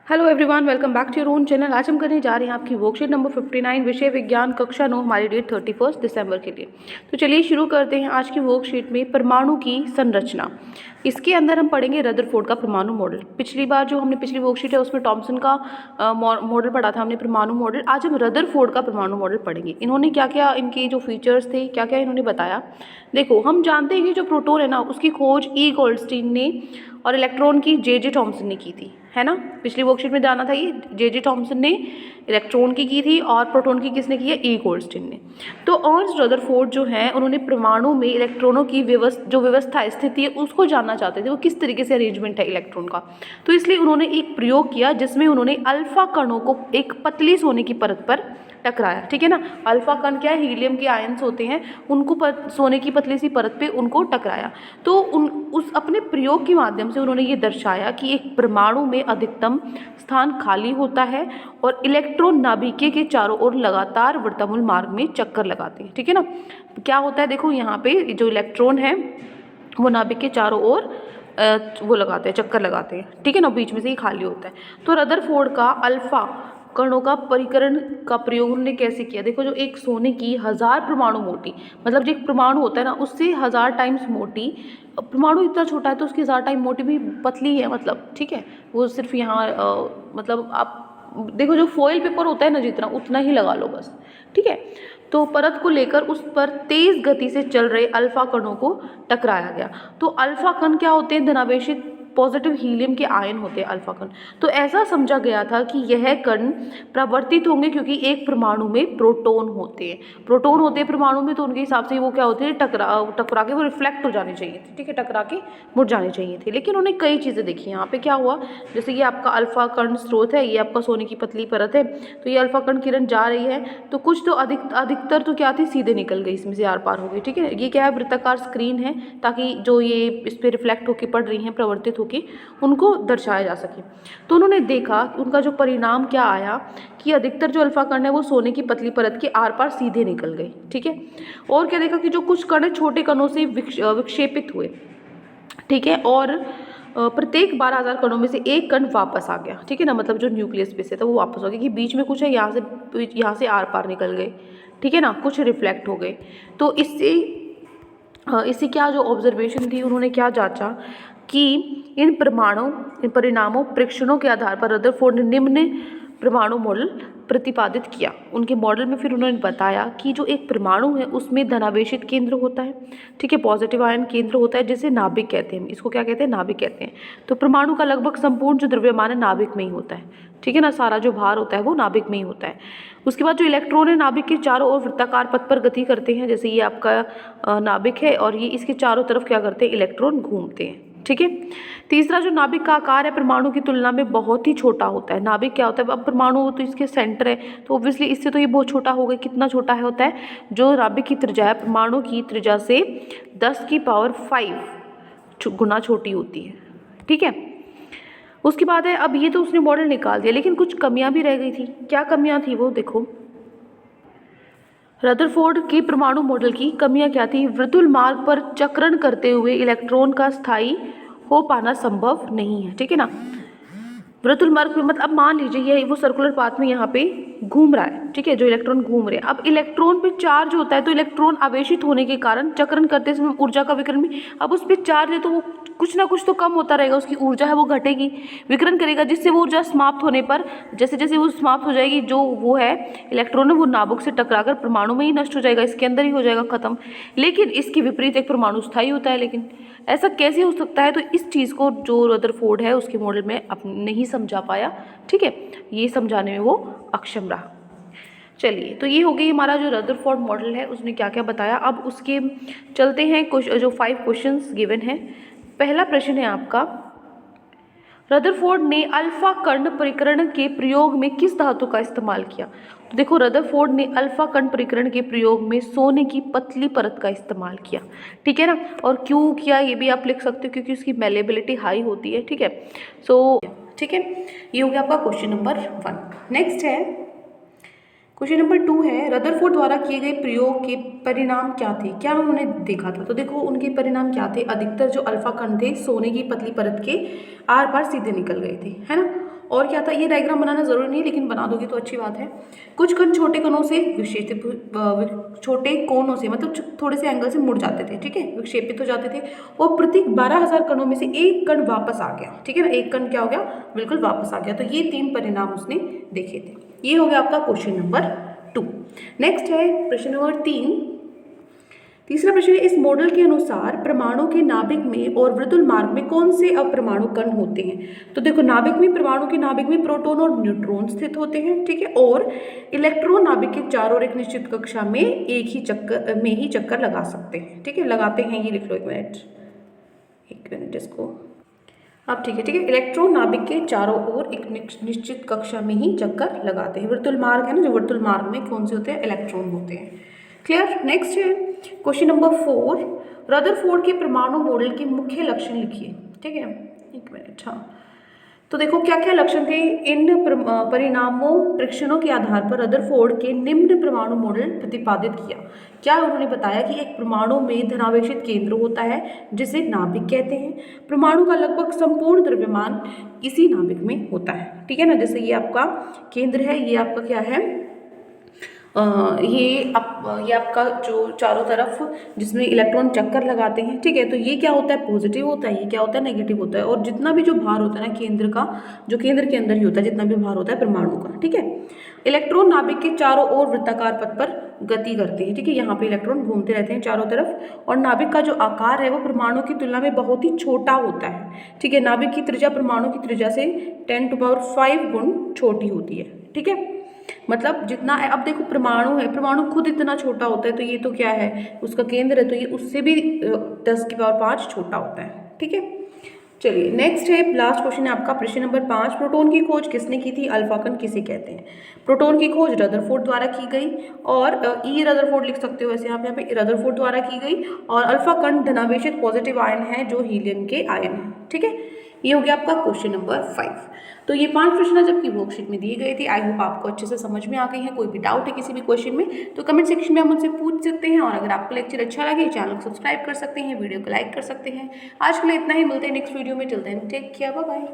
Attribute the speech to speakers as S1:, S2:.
S1: Hello everyone, welcome back to your own channel. आज हम करने जा रहे हैं आपकी वर्कशीट नंबर 59 विषय विज्ञान कक्षा 9, हमारी डेट 31 दिसंबर के लिए। तो चलिए शुरू करते हैं आज की वर्कशीट में परमाणु की संरचना। इसके अंदर हम पढ़ेंगे रदरफोर्ड का परमाणु मॉडल। पिछली बार जो हमने पिछली वर्कशीट है उसमें टॉमसन का मॉडल पढ़ा था हमने, परमाणु मॉडल। आज हम रदरफोर्ड का परमाणु मॉडल पढ़ेंगे। इन्होंने क्या क्या, इनके जो फीचर्स थे, क्या क्या इन्होंने बताया। देखो, हम जानते हैं कि जो प्रोटॉन है ना, उसकी खोज ई गोल्डस्टीन ने और इलेक्ट्रॉन की जे थॉमसन ने की थी, है ना। पिछली वर्कशीट में जाना था, ये जे थॉमसन ने इलेक्ट्रॉन की थी और प्रोटॉन की किसने की है, ई गोल्डस्टीन ने। तो अर्न्स्ट रदरफोर्ड जो है, उन्होंने परमाणु में इलेक्ट्रॉनों की व्यवस्था स्थिति है उसको जानना चाहते थे, वो किस तरीके से अरेंजमेंट है इलेक्ट्रॉन का। तो इसलिए उन्होंने एक प्रयोग किया जिसमें उन्होंने अल्फा कणों को एक पतली सोने की परत पर टकराया। ठीक है ना। अल्फा कण क्या है, हीलियम के आयंस होते हैं, उनको सोने की पतली सी परत पे उनको टकराया। तो उस अपने प्रयोग के माध्यम से उन्होंने ये दर्शाया कि एक परमाणु में अधिकतम स्थान खाली होता है और इलेक्ट्रॉन नाभिकीय के चारों ओर लगातार वर्तमान मार्ग में चक्कर लगाते हैं। ठीक है ना। क्या होता है, देखो यहाँ पे जो इलेक्ट्रॉन है वो नाभिक के चारों ओर वो लगाते हैं, चक्कर लगाते हैं। ठीक है ना, बीच में से ही खाली होता है। तो रदरफोर्ड का अल्फा कणों का परिकरण का प्रयोग उन्होंने कैसे किया। देखो, जो एक सोने की 1000 परमाणु मोटी, मतलब जो एक परमाणु होता है ना, उससे 1000 टाइम्स मोटी, परमाणु इतना छोटा है तो उसकी 1000 टाइम मोटी भी पतली है, मतलब ठीक है। वो सिर्फ यहाँ मतलब आप देखो, जो फॉइल पेपर होता है ना, जितना उतना ही लगा लो बस। ठीक है। तो परत को लेकर उस पर तेज गति से चल रहे अल्फा कणों को टकराया गया। तो अल्फा कण क्या होते हैं, धनावेशित पॉजिटिव हीलियम के आयन होते हैं अल्फा कण। तो ऐसा समझा गया था कि यह कण प्रवर्तित होंगे क्योंकि एक परमाणु में प्रोटॉन होते हैं। प्रोटॉन होते हैं परमाणु में, तो उनके हिसाब से वो क्या होते हैं, टकरा के वो रिफ्लेक्ट हो जाने चाहिए थे। ठीक है, टकरा के मुड़ जाने चाहिए थे। लेकिन उन्होंने कई चीज़ें देखी। यहाँ पे क्या हुआ, जैसे ये आपका अल्फा कण स्रोत है, ये आपका सोने की पतली परत है, तो ये अल्फा कण किरण जा रही है, तो कुछ तो अधिकतर तो क्या थी, सीधे निकल गई, इसमें से आर पार हो गई। ठीक है। ये क्या है, वृत्ताकार स्क्रीन है, ताकि जो ये इस पर रिफ्लेक्ट होकर पड़ रही हैं, प्रवर्तित होकर उनको दर्शाया जा सके। तो उन्होंने देखा कि उनका जो परिणाम क्या आया कि अधिकतर जो अल्फा कण है वो सोने की पतली परत के आर पार सीधे निकल गए। ठीक है। और क्या देखा कि जो कुछ कण छोटे कणों से विक्षेपित हुए। ठीक है। और प्रत्येक 12,000 कणों में से एक कण वापस आ गया। ठीक है ना, मतलब जो न्यूक्लियस पे से था वो वापस हो गया, कि बीच में कुछ है, यहाँ से आर पार निकल गए। ठीक है ना, कुछ रिफ्लेक्ट हो गए। तो इससे क्या जो ऑब्जर्वेशन थी, उन्होंने क्या जांचा कि इन परिणामों परीक्षणों के आधार पर रदरफोर्ड ने निम्न परमाणु मॉडल प्रतिपादित किया। उनके मॉडल में फिर उन्होंने बताया कि जो एक परमाणु है उसमें धनावेशित केंद्र होता है। ठीक है, पॉजिटिव आयन केंद्र होता है, जिसे नाभिक कहते हैं। इसको क्या कहते हैं, नाभिक कहते हैं। तो परमाणु का लगभग संपूर्ण जो द्रव्यमान है नाभिक में ही होता है। ठीक है ना, सारा जो भार होता है वो नाभिक में ही होता है। उसके बाद जो इलेक्ट्रॉन है नाभिक के चारों ओर वृत्ताकार पथ पर गति करते हैं। जैसे ये आपका नाभिक है और ये इसके चारों तरफ क्या करते हैं, इलेक्ट्रॉन घूमते हैं। ठीक है। तीसरा, जो नाभिक का आकार है परमाणु की तुलना में बहुत ही छोटा होता है। नाभिक क्या होता है, अब परमाणु तो इसके सेंटर है, तो ऑब्वियसली इससे तो ये बहुत छोटा हो गया। कितना छोटा है होता है, जो नाभिक की त्रिज्या है परमाणु की त्रिज्या से 10⁵ गुना छोटी होती है। ठीक है। उसके बाद है, अब ये तो उसने मॉडल निकाल दिया, लेकिन कुछ कमियां भी रह गई थी। क्या कमियां थी वो देखो, रदरफोर्ड के परमाणु मॉडल की कमियां क्या थी। वृत्तुल मार्ग पर चक्रण करते हुए इलेक्ट्रॉन का स्थायी हो पाना संभव नहीं है। ठीक है ना, वृत्तुल मार्ग पे, मतलब अब मान लीजिए ये वो सर्कुलर पाथ में यहाँ पे घूम रहा है। ठीक है, जो इलेक्ट्रॉन घूम रहे हैं, अब इलेक्ट्रॉन पे चार्ज होता है, तो इलेक्ट्रॉन आवेशित होने के कारण चक्रण करते समय ऊर्जा का विकिरण भी, अब उस पर चार्ज है तो वो कुछ ना कुछ तो कम होता रहेगा, उसकी ऊर्जा है वो घटेगी, विकिरण करेगा, जिससे वो ऊर्जा समाप्त होने पर, जैसे जैसे वो समाप्त हो जाएगी, जो वो है इलेक्ट्रॉन है वो नाभिक से टकराकर परमाणु में ही नष्ट हो जाएगा, इसके अंदर ही हो जाएगा खत्म। लेकिन इसके विपरीत एक परमाणु स्थायी होता है। लेकिन ऐसा कैसे हो सकता है, तो इस चीज़ को जो रदरफोर्ड है उसके मॉडल में नहीं समझा पाया। ठीक है, ये समझाने में वो अक्षम रहा। चलिए, तो ये हो गई हमारा जो रदरफोर्ड मॉडल है, उसने क्या क्या बताया। अब उसके चलते हैं जो 5 क्वेश्चंस गिवन हैं। पहला प्रश्न है आपका, रदरफोर्ड ने अल्फा कण परिकरण के प्रयोग में किस धातु का इस्तेमाल किया। तो देखो, रदरफोर्ड ने अल्फा कण परिकरण के प्रयोग में सोने की पतली परत का इस्तेमाल किया। ठीक है ना, और क्यों किया ये भी आप लिख सकते हो, क्योंकि उसकी मेलेबिलिटी हाई होती है। ठीक है, ठीक है, ये हो गया आपका क्वेश्चन नंबर 1। नेक्स्ट है क्वेश्चन नंबर 2 है, रदरफोर्ड द्वारा किए गए प्रयोग के परिणाम क्या थे, क्या उन्होंने देखा था। तो देखो, उनके परिणाम क्या थे, अधिकतर जो अल्फा कण थे सोने की पतली परत के आर पार सीधे निकल गए थे, है ना। और क्या था, ये डायग्राम बनाना जरूरी नहीं है लेकिन बना दोगे तो अच्छी बात है। कुछ कण छोटे कणों से छोटे कोणों से मतलब थोड़े से एंगल से मुड़ जाते थे, ठीक है, विक्षेपित हो जाते थे, और प्रत्येक 12,000 कणों में से एक कण वापस आ गया, ठीक है ना, एक कण क्या हो गया, बिल्कुल वापस आ गया। तो ये 3 परिणाम उसने देखे थे। ये हो गया आपका क्वेश्चन नंबर 2। नेक्स्ट है प्रश्न नंबर 3। तीसरा प्रश्न है, इस मॉडल के अनुसार परमाणु के नाभिक में और वृद्धुल मार्ग में कौन से अपरमाणु कण होते हैं। तो देखो, नाभिक में, परमाणु के नाभिक में प्रोटॉन और न्यूट्रॉन स्थित होते हैं, ठीक है, और इलेक्ट्रॉन नाभिक के चारों ओर एक निश्चित कक्षा में एक ही चक्कर लगा सकते हैं, ठीक है, लगाते हैं, ये लिख लो, एक मिनट इसको अब, ठीक है, इलेक्ट्रॉन नाभिक के चारों ओर एक निश्चित कक्षा में ही चक्कर लगाते हैं। वृत्तुल मार्ग है ना, जो वृत्तुल मार्ग में कौन से होते हैं, इलेक्ट्रॉन होते हैं। क्लियर। नेक्स्ट है क्वेश्चन नंबर 4। रदरफोर्ड के परमाणु मॉडल के मुख्य लक्षण लिखिए, ठीक है, एक मिनट। हाँ, तो देखो क्या क्या लक्षण थे। इन परिणामों परीक्षणों के आधार पर रदरफोर्ड के निम्न परमाणु मॉडल प्रतिपादित किया। क्या उन्होंने बताया कि एक परमाणु में धनावेशित केंद्र होता है जिसे नाभिक कहते हैं। परमाणु का लगभग संपूर्ण द्रव्यमान इसी नाभिक में होता है, ठीक है ना। जैसे ये आपका केंद्र है, ये आपका क्या है, ये आपका जो चारों तरफ जिसमें इलेक्ट्रॉन चक्कर लगाते हैं, ठीक है, तो ये क्या होता है, पॉजिटिव होता है, ये क्या होता है, नेगेटिव होता है। और जितना भी जो भार होता है ना केंद्र का, जो केंद्र के अंदर ही होता है, जितना भी भार होता है परमाणु का, ठीक है। इलेक्ट्रॉन नाभिक के चारों ओर वृत्ताकार पथ पर गति करते हैं, ठीक है, यहाँ पे इलेक्ट्रॉन घूमते रहते हैं चारों तरफ। और नाभिक का जो आकार है वो परमाणु की तुलना में बहुत ही छोटा होता है, ठीक है। नाभिक की त्रिज्या परमाणु की त्रिज्या से 10⁵ गुण छोटी होती है, ठीक है। मतलब जितना, अब देखो परमाणु है, परमाणु खुद इतना छोटा होता है, तो ये तो क्या है, उसका केंद्र है, तो ये उससे भी 10⁵ छोटा होता है, ठीक है। चलिए नेक्स्ट है, लास्ट क्वेश्चन है आपका प्रश्न नंबर 5। प्रोटॉन की खोज किसने की थी, अल्फा कण किसे कहते हैं। प्रोटॉन की खोज रदरफोर्ड द्वारा की गई, और ई रदरफोर्ड लिख सकते हो वैसे, यहाँ पे रदरफोर्ड द्वारा की गई। और अल्फा कण धनावेशित पॉजिटिव आयन है जो हीलियम के आयन है, ठीक है। ये हो गया आपका क्वेश्चन नंबर 5। तो ये 5 प्रश्न जबकि वर्कशीट में दिए गए थे। आई होप आपको अच्छे से समझ में आ गई है। कोई भी डाउट है किसी भी क्वेश्चन में तो कमेंट सेक्शन में आप मुझसे पूछ सकते हैं। और अगर आपको लेक्चर अच्छा लगे, चैनल को सब्सक्राइब कर सकते हैं, वीडियो को लाइक कर सकते हैं। आज के लिए इतना ही, मिलते हैं नेक्स्ट वीडियो में। Till then take care, bye bye.